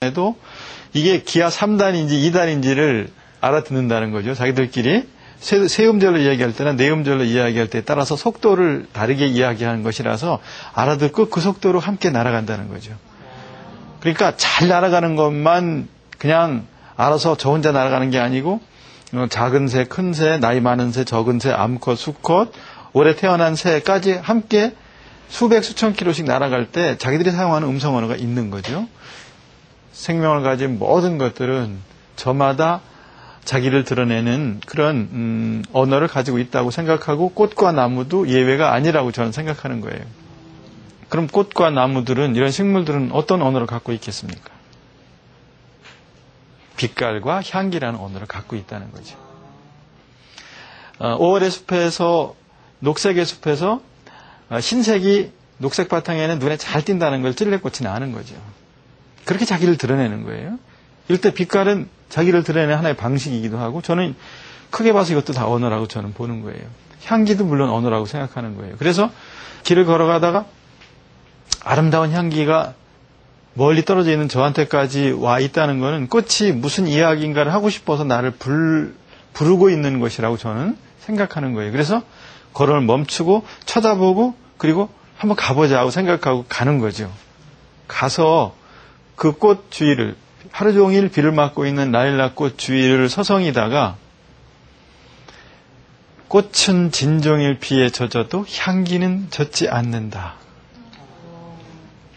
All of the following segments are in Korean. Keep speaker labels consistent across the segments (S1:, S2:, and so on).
S1: 에도 이게 기하 3단인지 2단인지를 알아듣는다는 거죠. 자기들끼리 세음절로 이야기할 때나 네음절로 이야기할 때에 따라서 속도를 다르게 이야기하는 것이라서 알아듣고 그 속도로 함께 날아간다는 거죠. 그러니까 잘 날아가는 것만 그냥 알아서 저 혼자 날아가는 게 아니고 작은 새, 큰 새, 나이 많은 새, 적은 새, 암컷, 수컷, 올해 태어난 새까지 함께 수백, 수천 킬로씩 날아갈 때 자기들이 사용하는 음성 언어가 있는 거죠. 생명을 가진 모든 것들은 저마다 자기를 드러내는 그런 언어를 가지고 있다고 생각하고 꽃과 나무도 예외가 아니라고 저는 생각하는 거예요. 그럼 꽃과 나무들은, 이런 식물들은 어떤 언어를 갖고 있겠습니까? 빛깔과 향기라는 언어를 갖고 있다는 거죠. 5월의 숲에서, 녹색의 숲에서 흰색이 녹색 바탕에는 눈에 잘 띈다는 걸 찔레꽃이 아는 거죠. 그렇게 자기를 드러내는 거예요. 이럴 때 빛깔은 자기를 드러내는 하나의 방식이기도 하고, 저는 크게 봐서 이것도 다 언어라고 저는 보는 거예요. 향기도 물론 언어라고 생각하는 거예요. 그래서 길을 걸어가다가 아름다운 향기가 멀리 떨어져 있는 저한테까지 와 있다는 것은 꽃이 무슨 이야기인가를 하고 싶어서 나를 부르고 있는 것이라고 저는 생각하는 거예요. 그래서 걸음을 멈추고 쳐다보고 그리고 한번 가보자 하고 생각하고 가는 거죠. 가서 그 꽃 주위를, 하루 종일 비를 맞고 있는 라일락 꽃 주위를 서성이다가 꽃은 진종일 비에 젖어도 향기는 젖지 않는다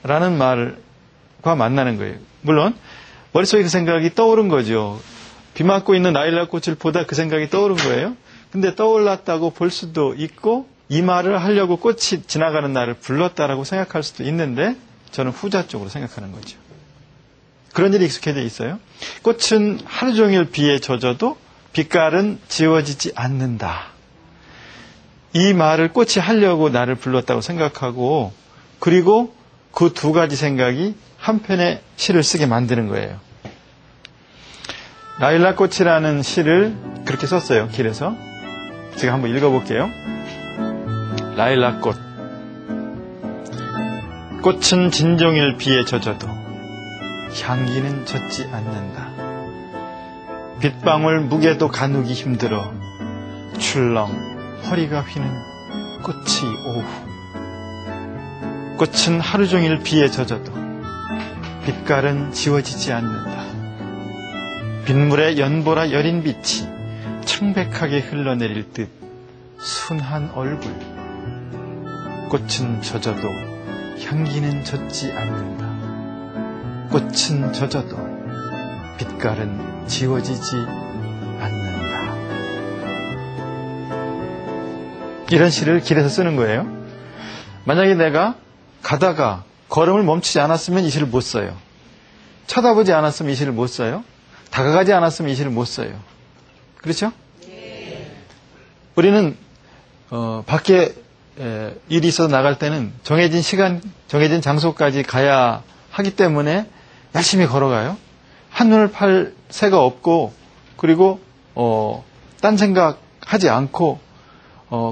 S1: 라는 말과 만나는 거예요. 물론 머릿속에 그 생각이 떠오른 거죠. 비 맞고 있는 라일락 꽃을 보다 그 생각이 떠오른 거예요. 근데 떠올랐다고 볼 수도 있고 이 말을 하려고 꽃이 지나가는 날을 불렀다라고 생각할 수도 있는데 저는 후자 쪽으로 생각하는 거죠. 그런 일이 익숙해져 있어요. 꽃은 하루 종일 비에 젖어도 빛깔은 지워지지 않는다. 이 말을 꽃이 하려고 나를 불렀다고 생각하고, 그리고 그 두 가지 생각이 한 편의 시를 쓰게 만드는 거예요. 라일락 꽃이라는 시를 그렇게 썼어요. 길에서. 제가 한번 읽어볼게요. 라일락 꽃. 꽃은 진종일 비에 젖어도 향기는 젖지 않는다. 빗방울 무게도 가누기 힘들어 출렁 허리가 휘는 꽃이 오후. 꽃은 하루 종일 비에 젖어도 빛깔은 지워지지 않는다. 빗물에 연보라 여린 빛이 청백하게 흘러내릴 듯 순한 얼굴. 꽃은 젖어도 향기는 젖지 않는다. 꽃은 젖어도 빛깔은 지워지지 않는다. 이런 시를 길에서 쓰는 거예요. 만약에 내가 가다가 걸음을 멈추지 않았으면 이 시를 못 써요. 쳐다보지 않았으면 이 시를 못 써요. 다가가지 않았으면 이 시를 못 써요. 그렇죠? 우리는 밖에 일이 있어서 나갈 때는 정해진 시간, 정해진 장소까지 가야 하기 때문에 열심히 걸어가요. 한눈을 팔 새가 없고, 그리고 딴 생각하지 않고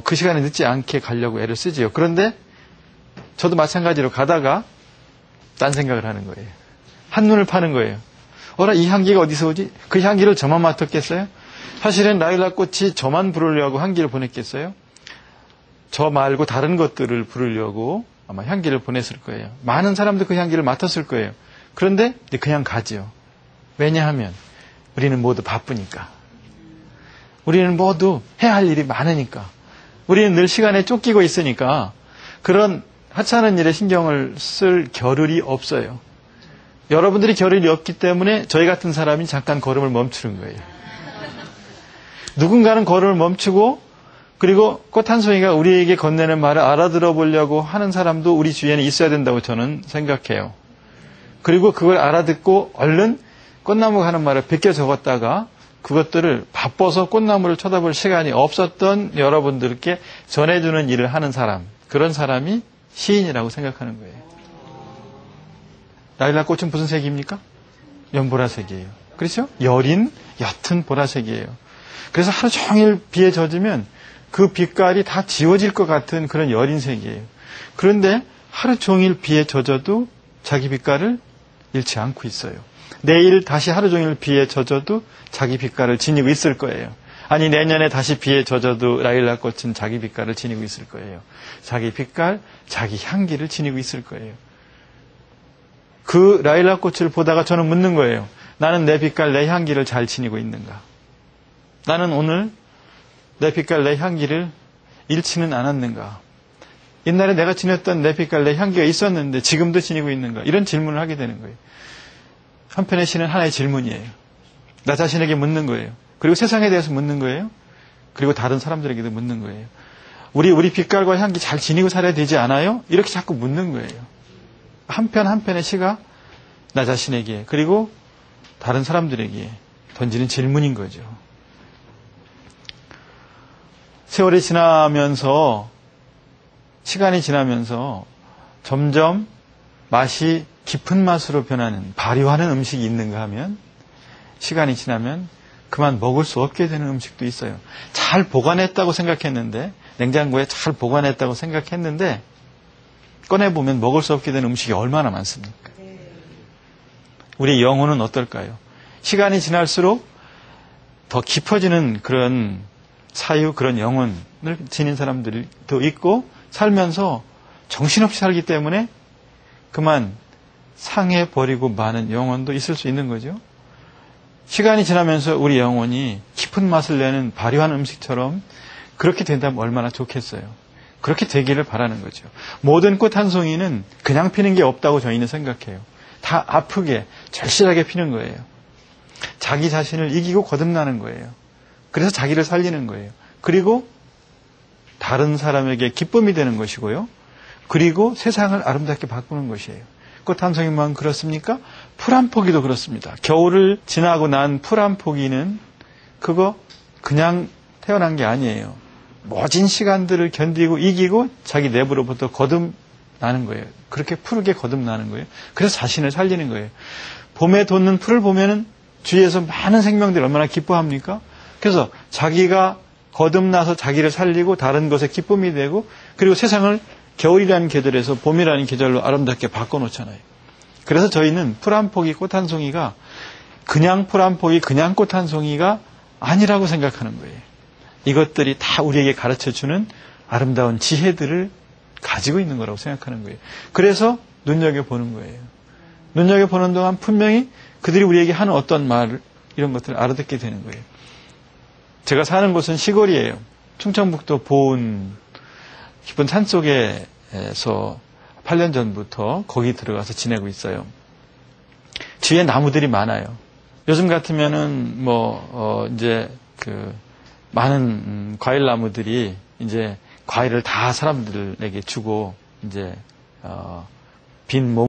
S1: 그 시간에 늦지 않게 가려고 애를 쓰지요. 그런데 저도 마찬가지로 가다가 딴 생각을 하는 거예요. 한눈을 파는 거예요. 어라, 이 향기가 어디서 오지? 그 향기를 저만 맡았겠어요? 사실은 라일락 꽃이 저만 부르려고 향기를 보냈겠어요? 저 말고 다른 것들을 부르려고 아마 향기를 보냈을 거예요. 많은 사람도 그 향기를 맡았을 거예요. 그런데 그냥 가지요. 왜냐하면 우리는 모두 바쁘니까. 우리는 모두 해야 할 일이 많으니까. 우리는 늘 시간에 쫓기고 있으니까 그런 하찮은 일에 신경을 쓸 겨를이 없어요. 여러분들이 겨를이 없기 때문에 저희 같은 사람이 잠깐 걸음을 멈추는 거예요. 누군가는 걸음을 멈추고, 그리고 꽃 한 송이가 우리에게 건네는 말을 알아들어 보려고 하는 사람도 우리 주위에는 있어야 된다고 저는 생각해요. 그리고 그걸 알아듣고 얼른 꽃나무가 하는 말을 베껴 적었다가 그것들을 바빠서 꽃나무를 쳐다볼 시간이 없었던 여러분들께 전해주는 일을 하는 사람, 그런 사람이 시인이라고 생각하는 거예요. 라일락 꽃은 무슨 색입니까? 연보라색이에요. 그렇죠? 여린, 옅은 보라색이에요. 그래서 하루 종일 비에 젖으면 그 빛깔이 다 지워질 것 같은 그런 여린 색이에요. 그런데 하루 종일 비에 젖어도 자기 빛깔을 잃지 않고 있어요. 내일 다시 하루 종일 비에 젖어도 자기 빛깔을 지니고 있을 거예요. 아니 내년에 다시 비에 젖어도 라일락 꽃은 자기 빛깔을 지니고 있을 거예요. 자기 빛깔, 자기 향기를 지니고 있을 거예요. 그 라일락 꽃을 보다가 저는 묻는 거예요. 나는 내 빛깔, 내 향기를 잘 지니고 있는가? 나는 오늘 내 빛깔, 내 향기를 잃지는 않았는가? 옛날에 내가 지녔던 내 빛깔, 내 향기가 있었는데 지금도 지니고 있는가? 이런 질문을 하게 되는 거예요. 한편의 시는 하나의 질문이에요. 나 자신에게 묻는 거예요. 그리고 세상에 대해서 묻는 거예요. 그리고 다른 사람들에게도 묻는 거예요. 우리 빛깔과 향기 잘 지니고 살아야 되지 않아요? 이렇게 자꾸 묻는 거예요. 한편의 시가 나 자신에게 그리고 다른 사람들에게 던지는 질문인 거죠. 세월이 지나면서 시간이 지나면서 점점 맛이 깊은 맛으로 변하는 발효하는 음식이 있는가 하면 시간이 지나면 그만 먹을 수 없게 되는 음식도 있어요. 잘 보관했다고 생각했는데 냉장고에 잘 보관했다고 생각했는데 꺼내보면 먹을 수 없게 되는 음식이 얼마나 많습니까? 우리의 영혼은 어떨까요? 시간이 지날수록 더 깊어지는 그런 사유, 그런 영혼을 지닌 사람들도 있고 살면서 정신없이 살기 때문에 그만 상해버리고 마는 영혼도 있을 수 있는 거죠. 시간이 지나면서 우리 영혼이 깊은 맛을 내는 발효한 음식처럼 그렇게 된다면 얼마나 좋겠어요. 그렇게 되기를 바라는 거죠. 모든 꽃 한 송이는 그냥 피는 게 없다고 저희는 생각해요. 다 아프게 절실하게 피는 거예요. 자기 자신을 이기고 거듭나는 거예요. 그래서 자기를 살리는 거예요. 그리고 다른 사람에게 기쁨이 되는 것이고요. 그리고 세상을 아름답게 바꾸는 것이에요. 꽃 한 송이만 그렇습니까? 풀 한 포기도 그렇습니다. 겨울을 지나고 난 풀 한 포기는 그거 그냥 태어난 게 아니에요. 모진 시간들을 견디고 이기고 자기 내부로부터 거듭나는 거예요. 그렇게 푸르게 거듭나는 거예요. 그래서 자신을 살리는 거예요. 봄에 돋는 풀을 보면은 주위에서 많은 생명들이 얼마나 기뻐합니까? 그래서 자기가 거듭나서 자기를 살리고 다른 것에 기쁨이 되고 그리고 세상을 겨울이라는 계절에서 봄이라는 계절로 아름답게 바꿔놓잖아요. 그래서 저희는 풀 한 포기 꽃 한 송이가 그냥 풀 한 포기 그냥 꽃 한 송이가 아니라고 생각하는 거예요. 이것들이 다 우리에게 가르쳐주는 아름다운 지혜들을 가지고 있는 거라고 생각하는 거예요. 그래서 눈여겨보는 거예요. 눈여겨보는 동안 분명히 그들이 우리에게 하는 어떤 말 이런 것들을 알아듣게 되는 거예요. 제가 사는 곳은 시골이에요. 충청북도 보은 깊은 산속에서 8년 전부터 거기 들어가서 지내고 있어요. 주위에 나무들이 많아요. 요즘 같으면은 이제 많은 과일 나무들이 이제 과일을 다 사람들에게 주고 이제 빈 몸